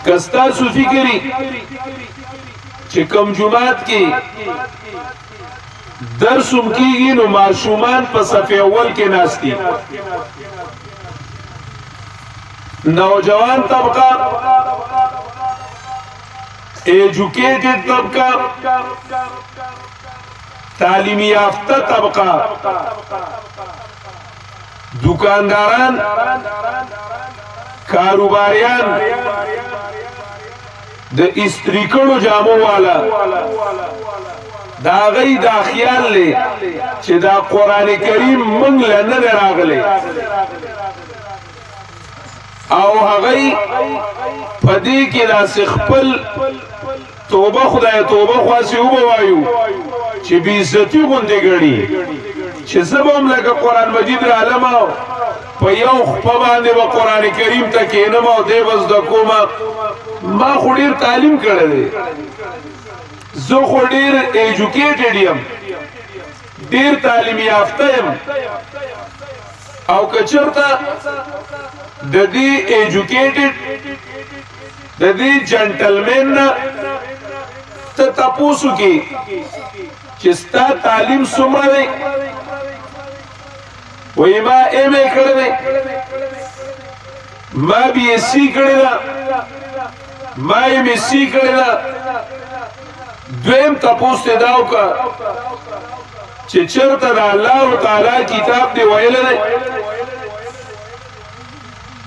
کستاسو فکری چې کم جماعت کې درسم کیږي نو معصومان په صف اول کې ناشتي نوجوان طبقه ایجوکیٹڈ طبقه تعلیمی یافته طبقه دکانداران کاروباریان د استریکلو جامو والا دا غي دا خیال لې چې دا قران کریم مونږ لنه راغلي او هغه پدې کې دا خپل توبه خدای توبه خاصه وبوایو چې بي عزتي غونډه غړي چې زبم لکه قران مجید عالم په یو په باندې و قران کریم ته کېنم او دې بس د کومه ما خوري تعلیم کړل زه خو ډیر ایجوکیټډ یم ډیر تعلیم یافته یم او کچرته د دې ایجوکیټډ د دې جنټلمن ته تاسو کې چې ستا تعلیم څومره دی وای ما ایم ای کړی دی ما بی ایس سی کړی دا ما ایم ایس سی کړی دا دویم تاسو ته داو کا چې چرته د الله تعالی کتاب دی ویل نه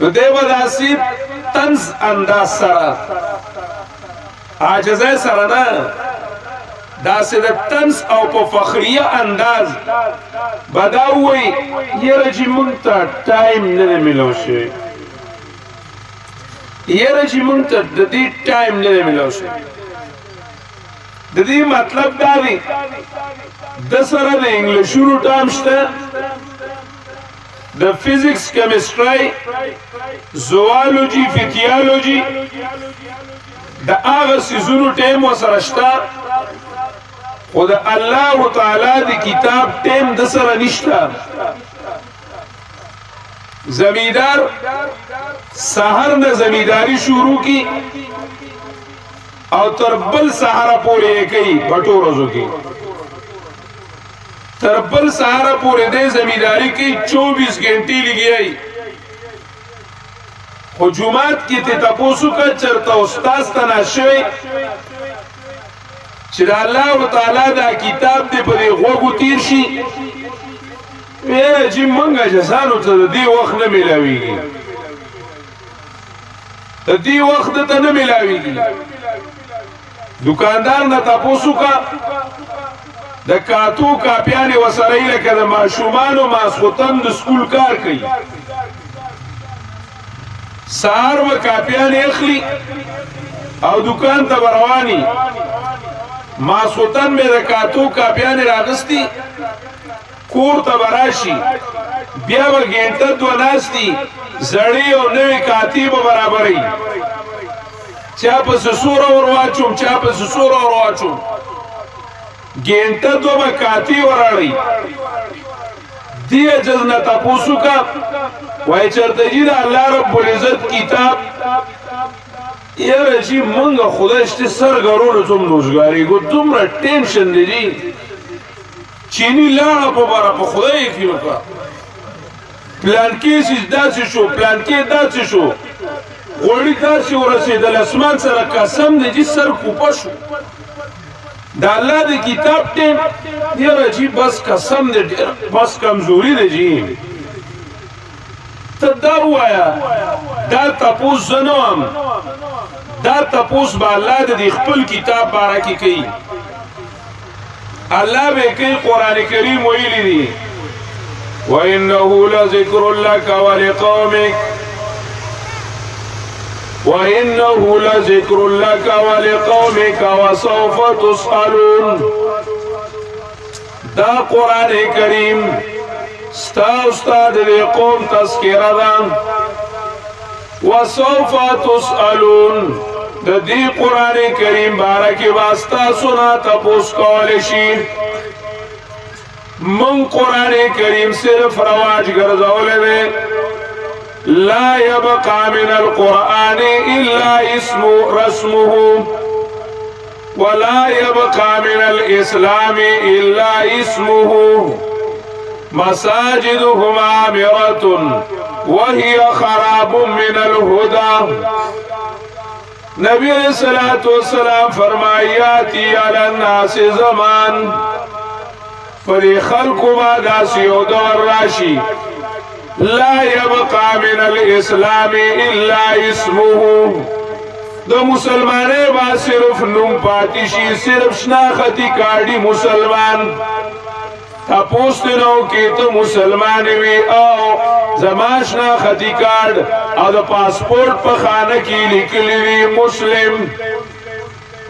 نو دیو داسې طنز انداز سره عاجزه سره نه داسې د طنز او په فخریه انداز بداوي یره چې مونږ ته ټایم نه ملو شي یره چې مونږ ته د دې ټایم نه ملو شي د دې مطلب دا دی د سره د انګلیشونو ټام شته د فزیکس کیمستري زوالوجي فزیولوژي د هغه سيزونو ټیم وسره شته خو د الله تعالی د کتاب ټیم د سره نشته زمیدار سحر نه زمیداری شروع کی او تر بل سحر پورې کوي بټو روزو کې تر بل سحر پورې د زمیداری کې 24 غنټې لګیای خو جمعات کې ته تاسو کا چرته استاد تناشوي چې الله تعالی دا کتاب دې په غوږو تیر شي چې مونږه جسانو ته دې وخت نه ملاويږي دې وخت ته نه ملاويږي دکاندار نه تاسو کا د کاتو کاپیانې وسره لکه د ماشومانو ماسختن د سکول کار کوي سار و کاپیانې اخلي او دکان ته رواني ماسختن مې د کاتو کاپیانې راغستي کور ته براشي بیا به ګنټه دوه ناستي زړې او نوې کاتي به برابرې چا په سور اور واچوم چا په سور اور واچوم ګنټه دوه کاتي وراړي دی اجازه تاسو کا وای چرته جی الله رب العزت کتاب یره چې مونږ خدای شته سرګرونو څوم روزګاری کو دومره ټینشن دی چینی لاړه په بار په خدای کې وکړه پلان کې داسې شو پلان کې داسې شو غوړی داسې ورسېدل اسمان سره قسم دی چې سر کوپه شو دا الله د کتاب ټیم یره چې بس قسم دی بس کمزوري دی جی ته دا وایا دا تاسو زنوم دا تاسو به الله د خپل کتاب بارکه کوي الله به کوي قران کریم ویلی دی وانه لذکر لك ولقومك وانه لذکر لك ولقومك وسوف تسألون دا قران کریم ستا استاد دی قوم تذکرہ دا وسوف تسألون د دې قران کریم بارکه واسطه سنا تاسو کول شي من قران کریم صرف رواج ګرځولې لا يبقى من القران الا رسمه ولا يبقى من الإسلام إلا اسمه مساجدهم عامرة وهي خراب من الهدى. نبی علیہ الصلوۃ والسلام فرمایاتی علی الناس زمان پر خلق ما داسی و دور راشی لا يبقى من الاسلام الا اسمه دو مسلمانے با صرف نم پاتشی صرف شناختی کارڈی مسلمان تا پوستنو کی تو مسلمان وی او زمان شناختی کارڈ او دا پاسپورٹ پا خانہ کی لکلی وی مسلم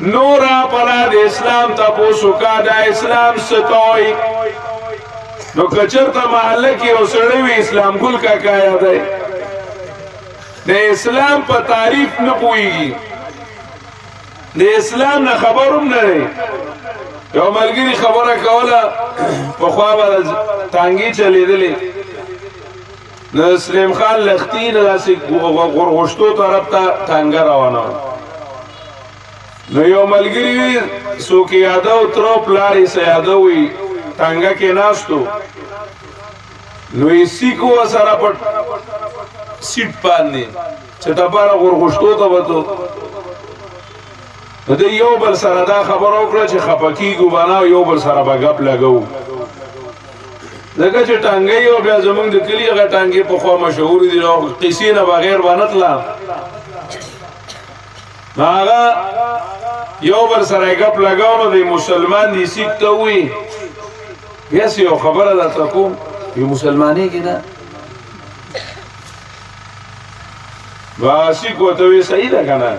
نورا پلا دا اسلام تا پوسو کا دا اسلام ستوئی نو کچر تا محلہ کی او سڑوی اسلام گل کا کایا دے دا اسلام پا تعریف نپوئی گی دا اسلام نا خبرم نرے یو ملګری خبره کوله په خوا به تانګي چلیدلې د سلیم خان لختي نه داسې غورغوشتو طرف ته تانګه روانه نو یو ملګري وي څوک یاده او تر پلار یې سیاده وي تانګه کې ناستو نو یې سیکو سره په سیټ باندې چې دپاره غورغوشتو ته وته د یو بل سره دا خبر وکړه چې خپکیږو باندې یو بل سره به غپ لګو دغه چې ټانګي او بیا زمونږ د کلی هغه ټانګي په خوا مشهور دي او قصې نه بغیر باندې هغه یو بل سره غپ لګاو نو د مسلمان دي سیک ته وي یس یو خبره ده تکوم یو مسلمانې کې ده واسي کوته صحیح ده کنه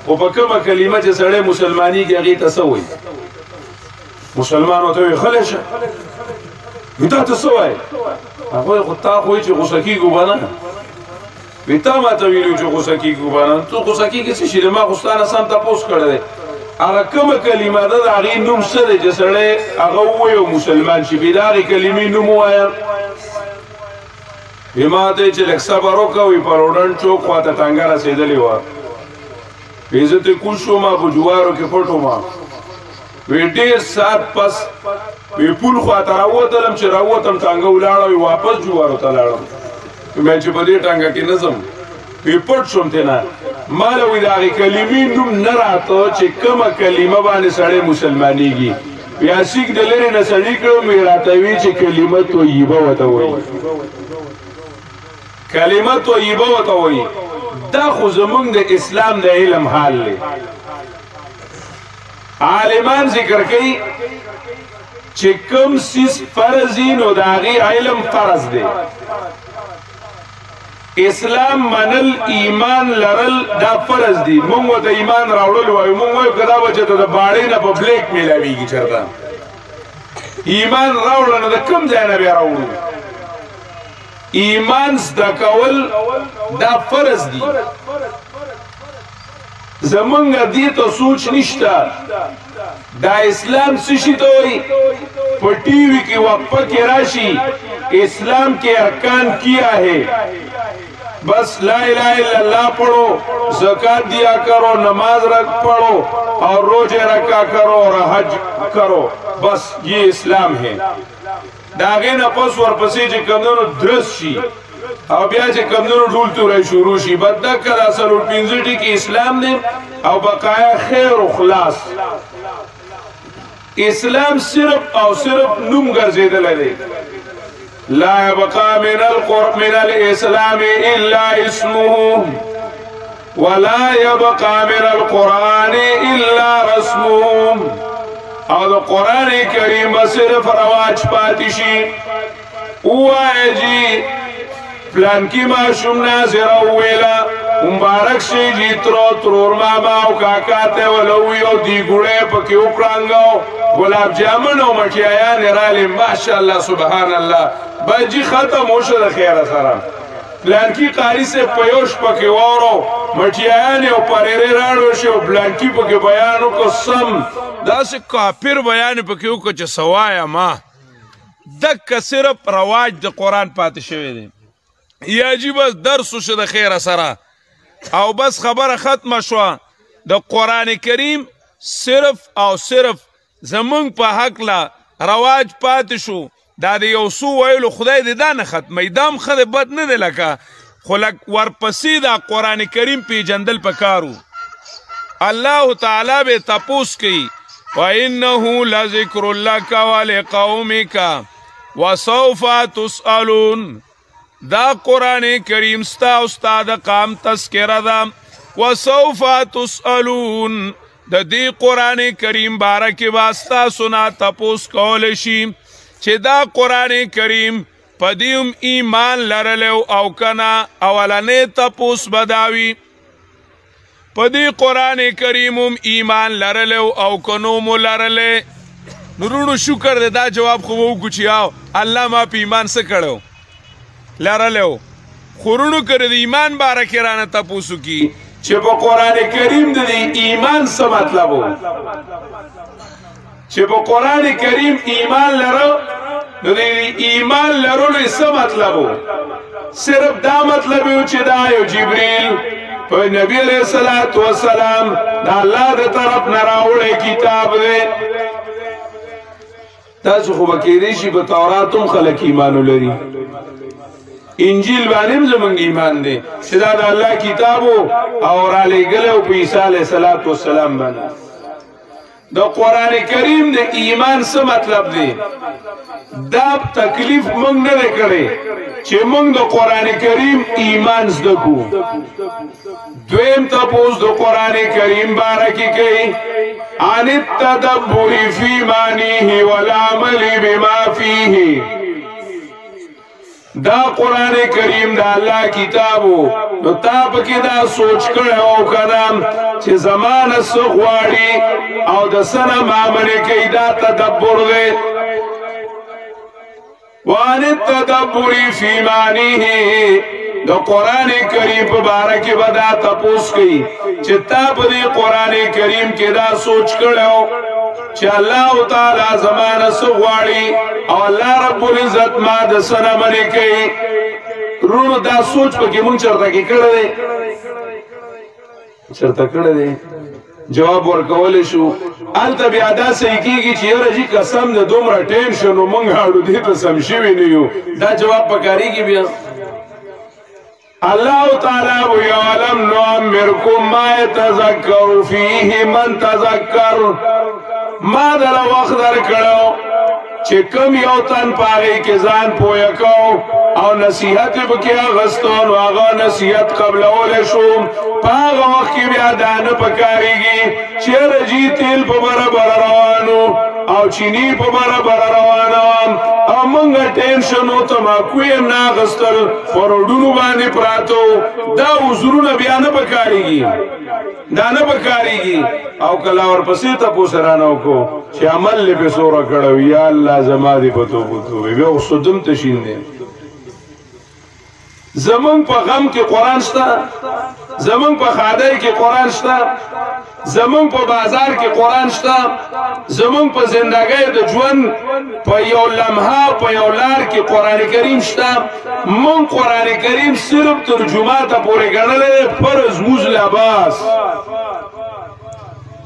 او په کومه کلمه چې سړی مسلمانی کې هغې ته څه وایي مسلمان ورته وایي خلشه وي تا ته څه وایي هغوی خو تا خو وایي چې غوسه کېږو به نه وي تا ماته ویلي چې غوسه کېږو به نه ته غوسه کېږې څه شي دی ما خو ستا نه سم تپوس کړی دی هغه کومه کلمه ده د هغې نوم څه دی چې سړی هغه ووایي او مسلمان شي بې د هغې کلمې نوم ووایه وي ما ته چې لږ صبر وکړه وي په روډن چوک خواته ټانګه رسېدلې وه عزت کوش شوما په جوارو کې پټو ما وی ډیر سات پس وی پول خواته راوتلم چې راوتم ټانګه ولاړه وی واپس جوارو ته لاړم مې چې په دې ټانګه کې نظم وی پټ شوم ته نه مال وی دا کلمې نوم نه راته چې کومه کلمه باندې سړی مسلمانېږي بیا سیک د لري نه سړی کړو مې راته وی چې کلمه طیبه وته وایي کلمه طیبه وته وایي دا خو زمونږ د اسلام د علم حال دی عالمان ذکر کوي چې کوم سیز فرض وي نو د هغې علم فرض دی اسلام منل ایمان لرل دا فرض دی مونږ ورته ایمان راوړل وایو مونږ وایو که دا به چې ته د باړۍ نه په بلیک میلاویږي چېرته ایمان راوړه نو د کوم ځای نه بیا راوړو ایمان زده کول دا فرض دی زمونږ دې ته سوچ نشته دا اسلام څه شي ته وایي په ټي وي کې وقفه کې راشي اسلام کے ارکان کیا ہے بس لا الہ الا اللہ پڑھو زکات دیا کرو نماز رکھ پڑھو اور روزے رکھا کرو اور حج کرو بس یہ اسلام ہے داغه نه پس ورپسې چې کمونو درس شي او بیا چې کمونو ډول تورای شروع شي بدک کله اصل پنځه ټکی اسلام دی او بقایا خیر او خلاص اسلام صرف او صرف نوم ګرځیدل دی لا يبقى من الاسلام الا اسمه ولا يبقى من القران الا رسمه او دا قرآن کریم صرف رواج پاتی شی اوائے جی پلان کی معشوم ناظر اویلا مبارک شی جی ترور ماما او کاکاتے ولوی او دی گوڑے پکی اکرانگاو گلاب جامن او مٹیایان رالی ماشاءاللہ سبحان اللہ بجی ختم ہو شد خیر سرم پلانکی قاری سے پیوش پکی وارو مٹیایانی او پریرے راڑو شی او پلانکی پکی بیانو کو سم دا سے کافر بیان پکیو کو چې سوایا ما دک صرف رواج د قرآن پاتې شوی دی یا جی بس درس شو د خیر سره او بس خبره ختمه شوه د قرآن کریم صرف او صرف زمونږ په حقله رواج پاتې شو دا د یو څو ویلو خدای دې دا نه ختموي دا هم ښه دی بد نه دی لکه خو ورپسې دا قرآن کریم پیژندل پکارو الله تعالی به تپوس کوي وَإِنَّهُ لَذِكْرٌ لَكَ وَلِقَوْمِكَ وَسَوْفَ تُسْأَلُونَ دا قرآن کریم ستا استاد قام تذکرہ دا وَسَوْفَ تُسْأَلُونَ د دې قرآن کریم بارکی واسطه سنا تپوس کول شي چې دا قرآن کریم پدیم ایمان لرلو او کنا اولنې تپوس بداوی پدی قرآن کریمم ایمان لرلو او کنوم لرلے نورونو شکر دے دا جواب خوبو کچی آو اللہ ما پی ایمان سکڑو لرلو خورونو کرد ایمان بارا کرانا تپوسو کی چه پا قرآن کریم دے ایمان سا مطلبو چه پا قرآن کریم ایمان لرو دے ایمان لرو لے سا مطلبو صرف دا مطلبو چه دا آیو جبریل نبی علیہ السلام دا اللہ دا طرف نراوڑے کتاب دے تاسو خو بکیدیشی با توراتم خلق ایمانو لری انجیل بانیم زمانگ ایمان دے چدا دا اللہ کتابو اور علی گلو پی عیسیٰ علیہ السلام بانا دا قرآن کریم دے ایمان سے مطلب دے دا تکلیف منگ نہ کرے چه منگ دا قرآن کریم ایمان زدکو دویم تپوس دا قرآن کریم بارکی کئی عن التدبر فی معنیه والعمل بما فیه دا قرآن کریم دا اللہ کتابو نو تاپ کی دا سوچ کرے او کنام چه زمان سخواری او دا سنہ معاملے کئی دا تدبر دے وان التدبر فی معنیه دا قرآن کریم پا بارکی بدا تپوس کئی چه تاپ دی قرآن کریم کی دا سوچ کرے او چه اللہ تعالی زمان سغواری او اللہ رب العزت ما دا سنہ منی کئی رونو دا سوچ پا کی من چرتا کی کردے چرتا کردے جواب ورکول شو آلتا بیادا سیکی کی چی رجی قسم دا دومرا ٹینشنو منگ ہاڑو دیتا سمشیوی نیو دا جواب پکاری کی بیا اللہ تعالی ویعلم نعمرکم ما یتذکر فیه من تذکر ما دل وقت در کرو چه کم یو تن پاگئی که زان پویا کو او نصیحت بکیا غستون و آغا نصیحت قبل اول شوم پاگا وقت کی بیادان پکاری گی چه رجی تیل پا برابر روانو او چینی پا برابر روانو او منگا ٹینشنو تماکویم ناغستل پروڈونو باندی پراتو دا حضورون بیان پکاری گی دانا پکاری گی او کلا ورپسی تا پوسرانو کو چه عمل لی پی سورا کڑو یا اللہ زمادی پتو پتو بی او صدم تشین دے زمان پا غم کی قرآن شتا زمان پا خادای کی قرآن شتا زمان پا بازار کی قرآن شتا زمان پا زندگی دا جوان پا یو لمحا پا یو لار کی قرآن کریم شتا من قرآن کریم صرف ترجماتا پوری گرنلے فرز موز لباس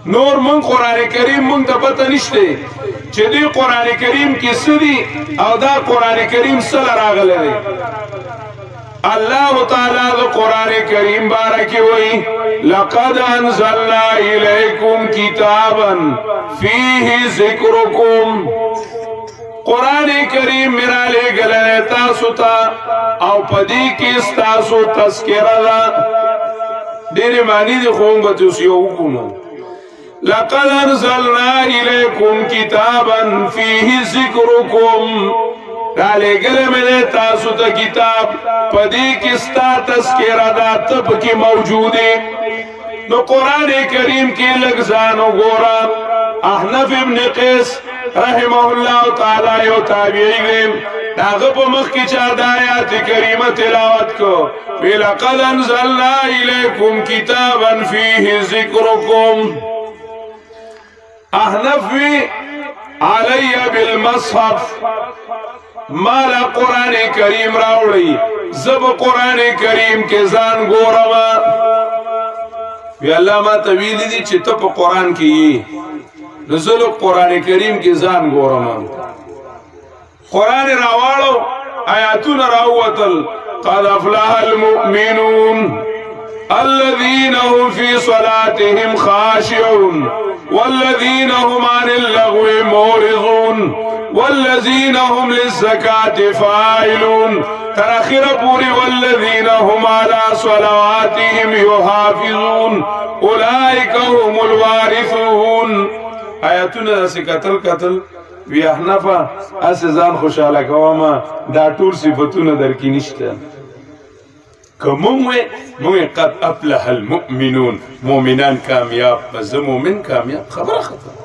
نور من قرآن کریم من تا پتا نشتے چه دی قرآن کریم کی سدی او دا قرآن کریم سل راغلے دے اللہ تعالیٰ دا قرآن کریم بارکی ہوئی لقد انزلنا الیکم کتابا فیہ ذکرکم قرآن کریم میرا لے گلے تاسو تا او پدی کس تاسو تذکرہ دا دیر معنی دی خون بتوسیو کنو لقد انزلنا الیکم کتابا فیہ ذکرکم رالے گلے میں تاسو تا کتاب پدی کستا تذکرہ دا تب کی موجودی نو قرآن کریم کی لگزانو گورا احنف ابن قیس رحمہ اللہ تعالی یو تابعی گئیم ناغب مخ کی چاد آیات کریمہ تلاوت کو وَلَقَدْ أَنزَلْنَا إِلَيْكُمْ كِتَابًا فِيهِ ذِكْرُكُمْ احنف وی علی بالمصحف مالا قرآن کریم راوڑی زب قرآن کریم کے زان گورما وی الله ما ته ویلي دي چې ته په قرآن کې یې نو زه له قرآن کریم کې ځان ګورم قرآن راواړو آیاتونه راووتل قد افلح المؤمنون الذين هم في صلاتهم خاشعون والذين هم عن اللغو معرضون والذين هم للزكاة فاعلون تراخر پوری والذين هم على صلواتهم يحافظون اولئك هم الوارثون آیاتونه سے قتل وی احنفا اس ځان خوشاله کوما دا ټول صفاتونه درکې نشته کومه قد افلح المؤمنون مؤمنان کامیاب بس مؤمن کامیاب خبره ختم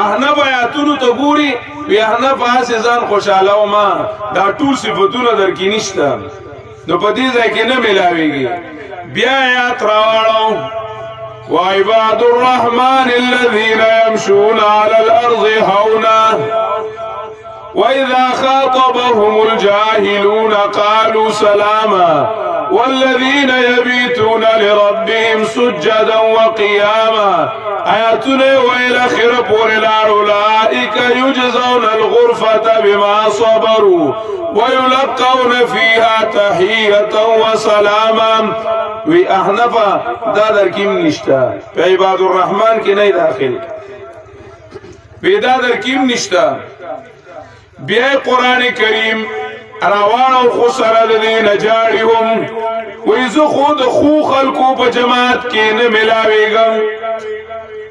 احنف آیاتونو ته ګوري وی احنف اس ځان خوشاله وما دا ټول صفاتونه درکې نشته نو په دې ځای کې نه ملاويږي بیا آیات راوړو وعباد الرحمن الذين يمشون على الأرض هونا وإذا خاطبهم الجاهلون قالوا سلاما والذين يبيتون لربهم سجدا وقياما آياتنا وإلى خرب أولئك يجزون الغرفة بما صبروا ويلقون فيها تحية وسلاما وی احنفا دا در کیم نشتا پی عباد الرحمن کی نئی داخل وی دا در کیم نشتا بیای قرآن کریم روان و خسر دین جاڑی هم وی زو خود خو خلقو پا جماعت کی نملاویگم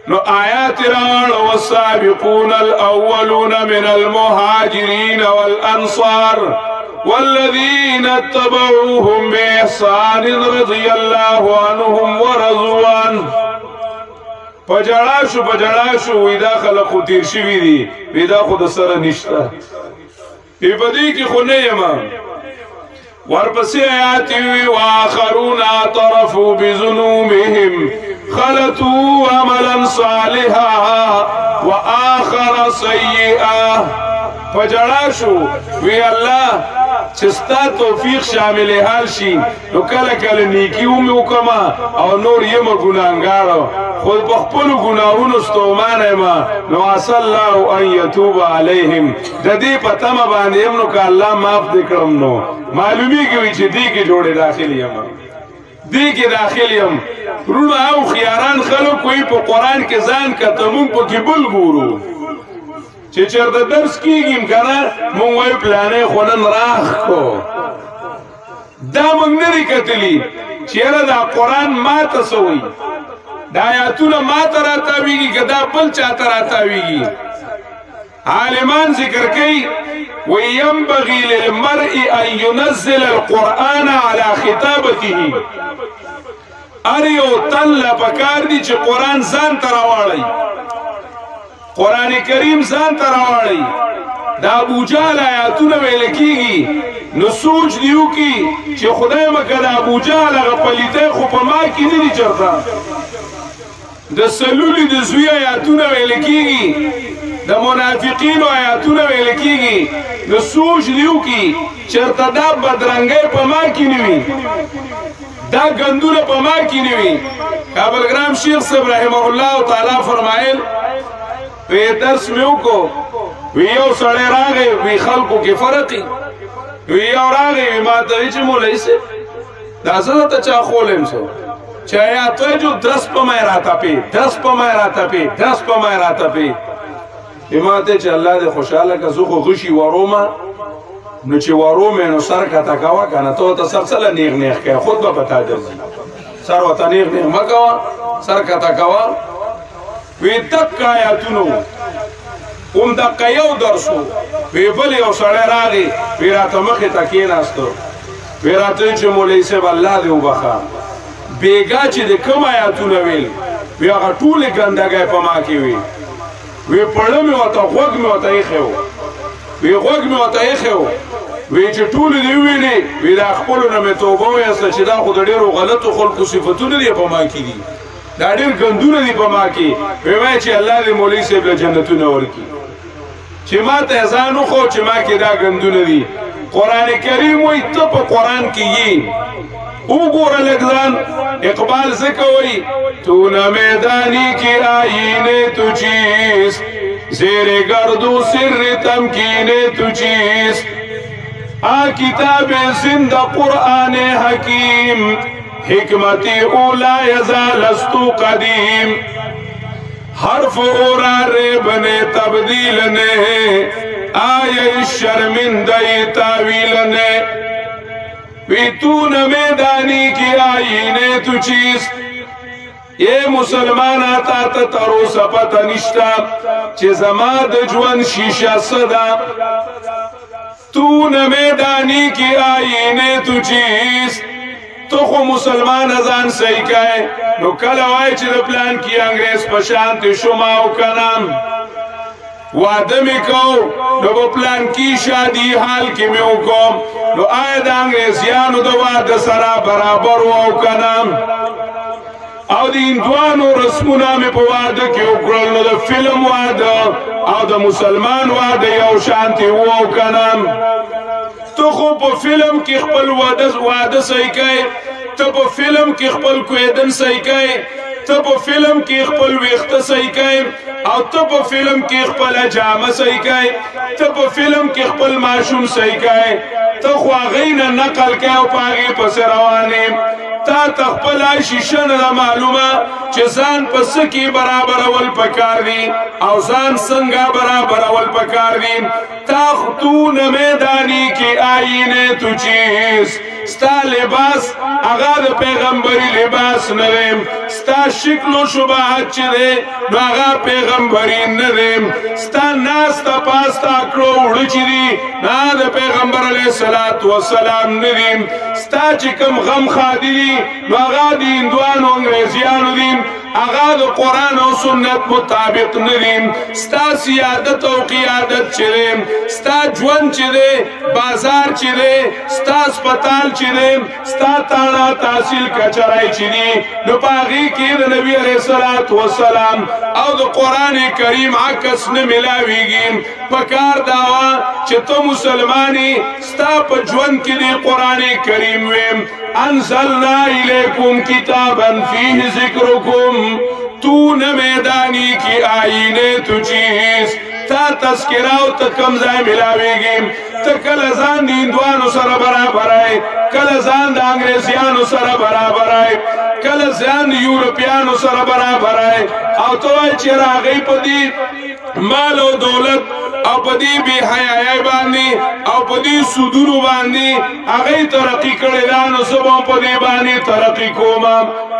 نو آیات روان والسابقون الاولون من المهاجرین والانصار والذين اتبعوهم بإحسان رضي الله عنهم ورضوا عنه پجړاشو ودا خلق تیر شوی دي ودا خود سره نشتا په بدی کې خو نه یم ورپسې آیات وی واخرون اعترفوا بذنوبهم خلطوا عملا صالحا واخر سيئا پجړاشو وی الله چستا توفیق شامل حال شي نو کله کله نیکی وکما او نور یم ګناګار خود بخپل ګناہوں ستومانه ما نو اصل الله ان يتوب عليهم د دې پته ما باندې نو ک الله معاف دکړم نو معلومیږي چې دې کې جوړه داخلي یم دې کې داخلي یم رونه او خياران خلک کوئی په قران کې ځان کتمون په کې بل ګورو چې چرته درس کیږم کنه مونږ وای پلانې خونن راخ کو دا مونږ نه کتلی چیرې دا قران ما تسوي دا آیاتونه ما تراتاویږي کدا بل چا تراتاویږي عالمان ذکر کوي وينبغي للمرء ان ينزل القران على خطابته اریو تل پکار دي چې قران ځان تراوړي قرآن کریم ځان ته راوړی دا ابو جهل آیاتونه ویل کیږي نو سوچ دیو کی چې خدای مکه دا ابو جهل غپلیته خو په ما کې نه دي چرته د سلولی د زوی آیاتونه ویل کیږي د منافقین آیاتونه ویل کیږي نو سوچ دیو کی چرته دا بدرنګي په ما کې نه وي دا غندونه په ما کې نه وي کابل ګرام شیخ صاحب رحمه الله تعالی فرمایل وی درس میو کو وی یو سړی راغی وی خلقو کې فرقی وی یو راغی وی ما ته چې مولای سي دا زه ته چا خولم سو چې یا ته جو درس په مې راته پی درس په مې راته پی درس په مې راته پی ما ته چې الله دې خوشاله کا زه خو غشي ورومه نو چې ورومه نو سر کته کاوه کنه ته سرسله نیغ نیغ کې خود به پتا درځي سر وته نیغ نیغ مکوا سر کته کاوه وی تک آیاتونو دقا یو درسو وی بل یو سړی راغی وی راته مخې ته کېناستو وی راته چې مولوي صاحب الله دې وبخه بیګا چې د کوم آیاتونه ویل وی هغه ټولې ګندګۍ په ما کې وي وی پړه مې ورته غوږ مې ورته ایښی وی غوږ مې ورته ایښی وی چې ټولې دې وویلې وی د خپلو نه مې توبه ویسته چې دا خو د ډېرو غلطو خلکو صفتونه دي په ما کې دي دا ډېر ګندونه دي په ما کې وی چې الله دې مولوي صاحب له جنتونه ورکړي چې ما ته ځان وخو چې ما کې دا ګندونه دي قرآن کریم وی ته په قرآن کې یې وګوره لږ ځان اقبال څه کوي تو نه میدانی کی آئینے تو چیز زیر گردو سر تمکینے تو چیز کتاب زندہ قرآن حکیم حکمتی اولا یزالستو قدیم حرف اورا ریب نے تبدیل نے آئے شرمندہ تاویل نے ویتون میدانی کی آئینے تو چیز یہ مسلمان آتا تا تروسا پتا نشتا چه زماد جوان شیشہ صدا تو نہ میدانی کی آئینے تو چیز تو خو مسلمان ازان صحیح کہے نو کلوائی چی دا پلان کی انگریز پشانتی شماو کنام وعدمی کو نو با پلان کی شادی حال کی میو کم نو آئے دا انگریزیانو دا وعد سرا برابر واو کنام او دا اندوانو رسمونا میں پا وعد کی اکرل نو دا فلم وعد او دا مسلمان وعد یو شانتی واو کنام تو خو په فلم کې خپل واده صحیح کوي ته په فلم کې خپل کویدن صحیح کوي ته په فلم کې خپل ویښته صحیح کوي او ته په فلم کې خپل جامه صحیح کوي ته په فلم کې خپل ماشوم صحیح کوي ته خو هغې نه نقل کوي او په هغې پسې روان یې تا ته خپله شیشه نه ده معلومه چې ځان په څه کې برابرول پکار دي او ځان څنګه برابرول پکار دي تا تو نه میدانی کې آئینه تو چیز ستا لباس هغه د پیغمبري لباس نه دی ستا شکل و شباهت چې دی نو هغه پیغمبري نه دی ستا ناسته پاسته کړو وړه چې دي نه د پیغمبر علیه الصلاة والسلام نه دي ستا چې کوم غم خادي دي نو هغه د هندوانو انګریزیانو دي هغه د قرآن او سنت مطابق نه دي ستا سیادت او قیادت چې دی ستا ژوند چې دی بازار چې دی ستا اسپتال چې دی ستا تاڼه تحصیل کچرای چې دی نو په هغې کې د نبي علیه الصلاة والسلام او د قرآن کریم عکس نه ملاویږي پکار دا وه چې ته مسلمان یې ستا په ژوند کې د قرآن کریم ویم انزلنا الیکم کتابا فیه ذکرکم تو نہ میدانی کی آئینے تو چیز تا تذکرہ تا کم ځای ملاویږي ته کله ځان د هندوانو سره برابر آئے کله ځان د انګریزیانو سره برابر آئے کله ځان د یورپیانو سره برابر آئے او ته وایې چې راغی په دې مال او دولت او په دې بې حیایۍ باندې او په دې سودونو باندې هغې ترقي کړې ده نو زه به هم په دې باندې ترقي کوم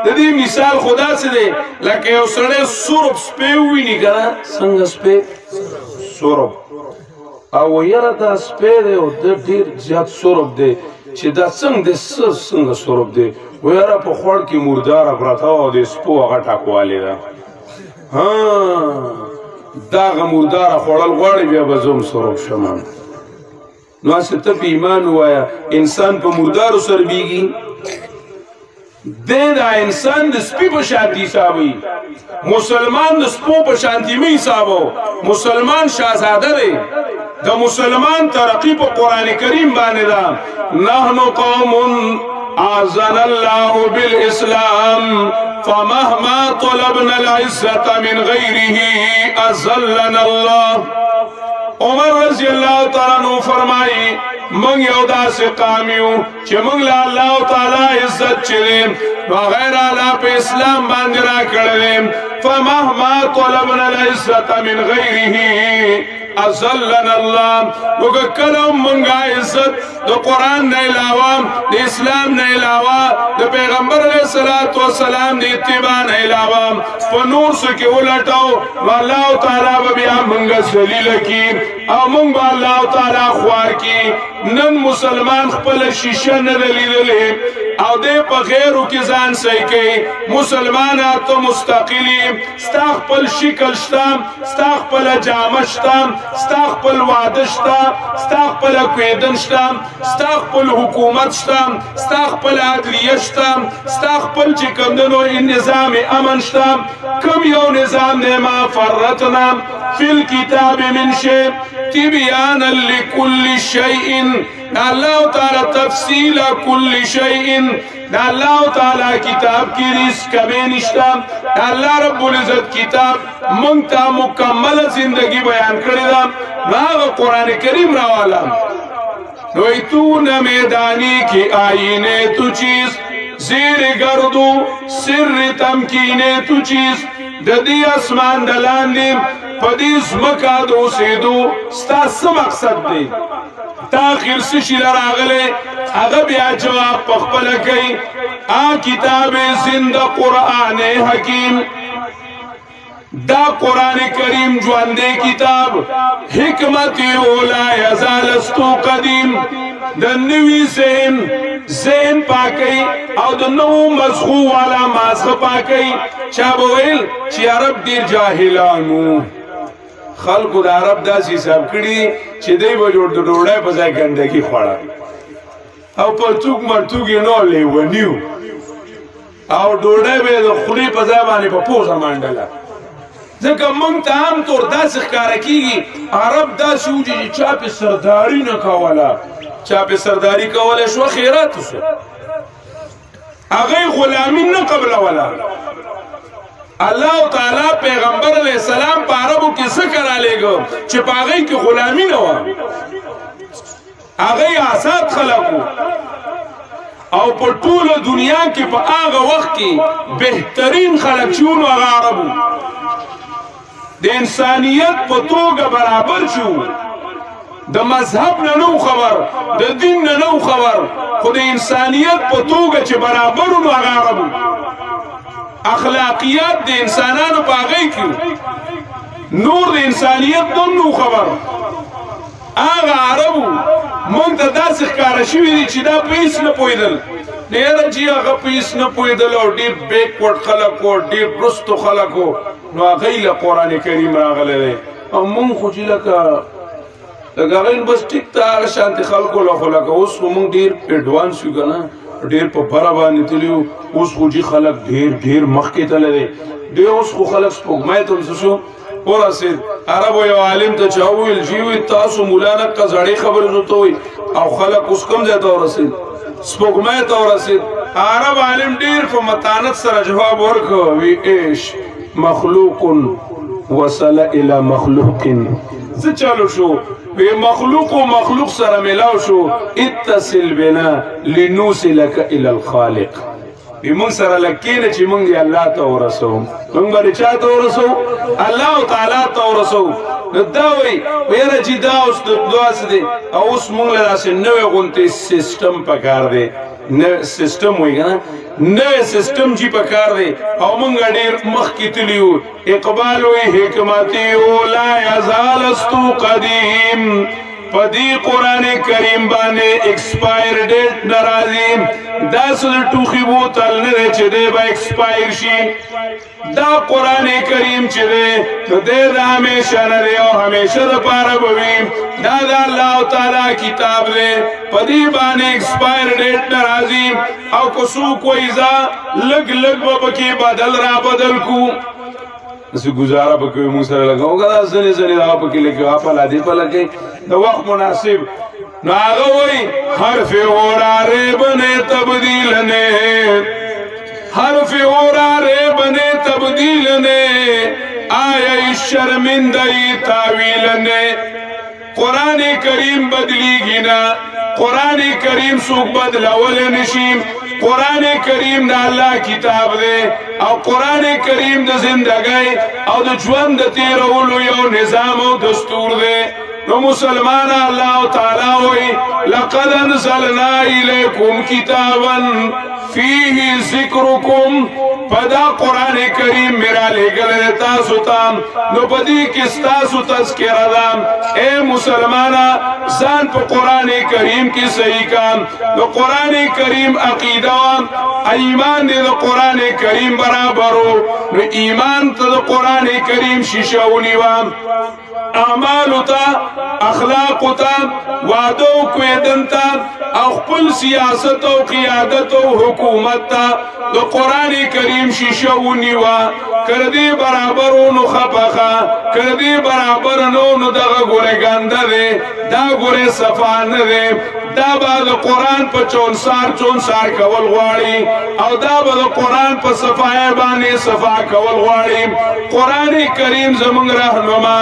د دې مثال خو داسې دی لکه یو سړی سورب سپی وویني که نه څنګه سپی سورب او یاره دا سپی دی او ده ډېر زیات سورب دی چې دا څنګه دی څنګه سورب دی و یاره په خوړ کې مرداره پرته وه او د سپو هغه ټاکوالې ده دا هغه مرداره خوړل غواړي بیا به زه هم سورب شم نو هسې ته په ایمان ووایه انسان په مردارو سره بیږي دی دا انسان د سپي په شانتي حسابوي مسلمان د سپو په شانتي مه حسابو مسلمان شهزاده دی د مسلمان ترقی په قرآن کریم باندې ده نحن قوم اعزنا الله بالاسلام فمهما طلبنا العزة من غيره اذلنا الله عمر رضی اللہ تعالیٰ عنہ فرمائی منگ یو داس قامیو چه منگ لا اللہ تعالیٰ عزت چلیم وغیر اللہ پہ اسلام باندرا کردیم فمهما طلبنا العزت من غیره اذلنا اللہ وگا کلم منگا عزت دو قرآن نے علاوہ دو اسلام نے علاوہ دو پیغمبر علیہ السلام دو اتباع نے علاوہ فنور سکی اولٹاو واللہ تعالیٰ بیا منگا سلیل کی او منگ با اللہ تعالیٰ خوار کی نن مسلمان خپل شیشه ندلی دلی او دے پا غیرو کی زان سیکی مسلمان آتو مستقلی ستا خپل شکل شتا ستا خپل جامه شتا ستا خپل وعده شتا ستا خپل کویدن شتا ستا خپل حکومت شتا ستا خپل عدلیه شتا ستا خپل چکمدنو نظام امن شتا کم یو نظام نیما فرطنا فی الكتاب من شیء تبیانا لکل شیئن اللہ تعالی تفصیل کل شیئن دا اللہ تعالی کتاب کی ریس کمی نشتا دا اللہ رب العزت کتاب منگتا مکمل زندگی بیان کردہ ناغ قرآن کریم روالا نوی تو نہ میدانی کی آئینے تو چیز زیر گردو سر تمکینے تو چیز ددی اسمان دلاندی پدیس مکا دو سیدو ستا سم مقصد دی تاخیر سشی لراغلے اغب یا جواب پخپل کئی آ کتاب زند قرآن حکیم دا قرآن کریم جواندے کتاب حکمت اولا یزالستو قدیم دا نوی ذہن پاکی او دا نو مزخو والا مازخ پاکی چابویل چی عرب دیر جاہلانو خلقو دا عرب دا سی سب کری چی دی بجوڑ دا دوڑای پزای گندگی خوڑا او پرتوک مرتوکی نو لیونیو او دوڑای بے دا خلی پزای بانی پا پوزا ماندلا ځکه مونږ ته عام طور داسې ښکاره کېږي عرب داسې و چې چا پې سرداري نه کوله چا پې سرداري کولی شوه خیرات شو هغه غلامي نه قبلوله الله تعالی پیغمبر علیه السلام په عربو کې ذکر رالیږه چې په هغې کې غلامي نه وه هغې آزاد خلک وو او په ټوله دنیا کې په هغه وخت کې بهترین خلک چې وو هغه عرب وو د انسانیت په توګه برابر شو د مذهب نه نو خبر د دین نه نو خبر خو د انسانیت په توګه چې برابر نو هغه عربو اخلاقیات د انسانانو په هغې کې نور د انسانیت نو خبر هغه عربو مونږ ته داسې ښکاره شوي دي چې دا په هېڅ نه پوهېدل ډېره چې هغه په هېڅ نه پوهېدل او ډېر بیکورډ خلک وو ډېر وروستو خلک وو نو هغې له قرآن کریم راغلی دی او مونږ خو چې لکه هغې بس ټیک ته هغه شانتې خلکو له خو لکه اوس خو مونږ ډېر اډوانس یو که نه ډېر په بره باندې تللي یو اوس خو جي خلک ډېر مخکې تللی دی ډېر اوس خو خلک سپوږمۍ ته څه شو ورسېد عربو یو عالم ته چا وویل جي وایي تاسو مولا نقه زړې خبرې ورته وایي او خلک اوس کوم ځای ته ورسېد سپوږمۍ ته ورسېد عرب عالم ډېر په متانت سره جواب ورکړ وی ایش مخلوق وصل الى مخلوق څه چالو شو وی مخلوق و مخلوق سره ملاو شو اتصل بنا لنوصلك الى الخالق وی مونږ سره لکینه چې مونږ دی الله ته ورسو مونږ به چا ته ورسو الله تعالی ته ورسو نو دا وی ویره چې دا اوس داسې دی او اوس مونږ له داسې نوی غوندې سیسټم پکار دی نوی سیسټم وایي که نه نوی سیسټم چې پکار دی او مونږ ډېر مخکې تللي یو اقبال وی حکمتي لا یزالستو قدیم پدی قرآن کریم باندې ایکسپایر ډیټ ناراضی دا سل ټوخي بوتل نه چې دی به ایکسپایر شي دا قرآن کریم چې دی نو دی د همیشه نه دی او همیشه دپاره به وي دا د الله تعالی کتاب دی پدی باندې ایکسپایر ډیټ ناراضي او که څوک وایي زه لږ به پکې بدل را بدل کو اسی گزارا پکوی مونگ سر لگاو که زنی دا پکی لکی آپا دی پا لکی دا وقت مناسب نو آگا وی حرف اورارے بنے تبدیلنے حرف اورارے بنے تبدیلنے آیا شرمندئی تاویلنے قرآن کریم بدلی گینا قرآن کریم سوک بدلول نشیم قرآن کریم دا اللہ کتاب دے او قرآن کریم دا زندگی او دا جوان دا تیرولو یو نظام و دستور دے نو مسلمان اللہ تعالیٰ ہوئی لقد انزلنا الیکم کتابا فیہ ذکرکم پدا قرآن کریم میرا لے گلے تاسو تام نو پدی کس تاسو تذکرہ دام اے مسلمانا زان پا قرآن کریم کی صحیح کام نو قرآن کریم عقیدہ ایمان دے دا قرآن کریم برابرو نو ایمان تا دا قرآن کریم شیشونی وام اعمالو تا اخلاقو تا وعدو کویدن تا اخپل سیاست و قیادت و حکومت تا دا قرآن کریم شیشونی وا کردی برابر نو خپخا کردی برابر نو دغه ګوره ګنده دی دا ګوره صفا نه دی دا به د قرآن په چونسار کول غواړي او دا به د قرآن په صفای باندې صفا کول غواړي قرآن کریم زمونږ رهنما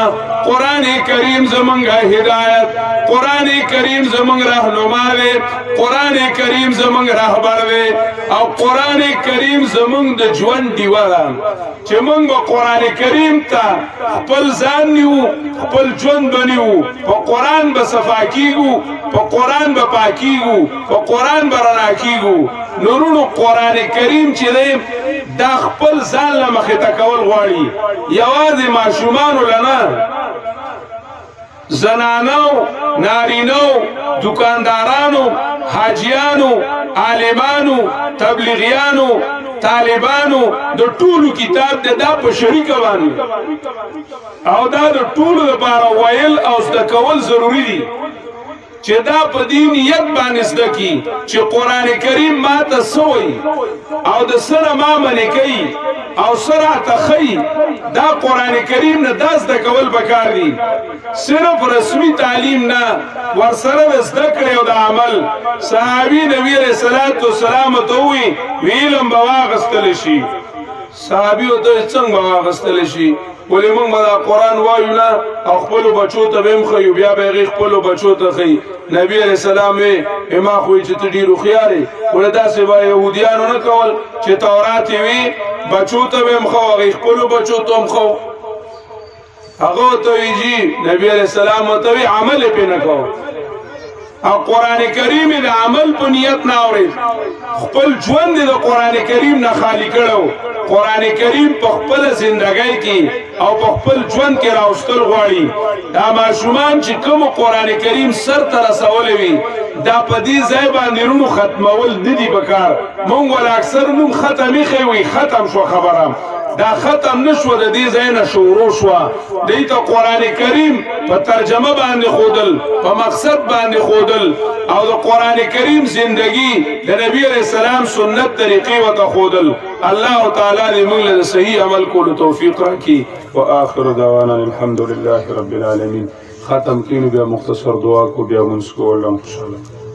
قرآن کریم زمونږ هدایت قرآن کریم زمونږ رهنما دی قرآن کریم زمونږ رهبر دی او قرآن کریم زمونږ د ژوند ډیوه ده چې مونږ به قرآن کریم ته خپل ځان نیو خپل ژوند به نیو په قرآن به صفا کیږو په قرآن به پاکیږو په قرآن به رڼا کیږو نورونو قرآن کریم چې دی دا خپل ځان له مخې ته کول غواړي یوازې ماشومانو له نه زنانو نارینو دکاندارانو حاجیانو عالمانو تبلیغیانو طالبانو د ټولو کتاب د دا په شریکه باندې او دا د ټولو لپاره ویل او زده کول ضروري دي چې دا په دې نیت باندې زده کی چې قرآن کریم ما ته سوی او د سره ما منې کوي او سره تخی دا قرآن کریم نه دا زده کول پکار دي صرف رسمي تعلیم نه ورسره زده کړی او د عمل صحابي نبی علیہ الصلوۃ والسلام ته وی علم به واغستل شي صحابي ته څنګه واغستل شي ولې موږ دا قرآن وایو نه او خپلو بچو ته به هم ښیو بیا به هغې خپلو بچو ته ښیي نبي علیه السلام وی ما خو چې ته ډېر هوښیار یې ولې داسې به یهودیانو نه کول چې تورات یې وي بچو ته به هم ښه هغې خپلو بچو ته هم ښه هغه ورته وی جي نبي علیه السلام ورته وی عمل یې پرې نه کوو او قرآن کریم د عمل په نیت نه اورید خپل ژوند د قرآن کریم نه خالی کړو قرآن کریم په خپل زندګۍ کې او په خپل ژوند کې راوستل غواړي دا ماشومان چې کوم قرآن کریم سر ته رسولی وي دا په دې ځای باندې رونو ختمول نه دي پکار مونږ ول اکثر مونږ ختم ایښی وي ختم شو خبره دا ختم نشو د دې ځای نه شروع شوه دوی ته قرآن کریم په ترجمه باندې ښودل په مقصد باندې ښودل او د قرآن کریم زندگی د نبی علیہ السلام سنت طریقې ورته ښودل الله تعالی دې موږ له صحیح عمل کولو توفیق راکړي واخر دعوانا الحمد لله رب العالمین ختم کینو بیا مختصر دعا کو بیا منځ کو الله خوشاله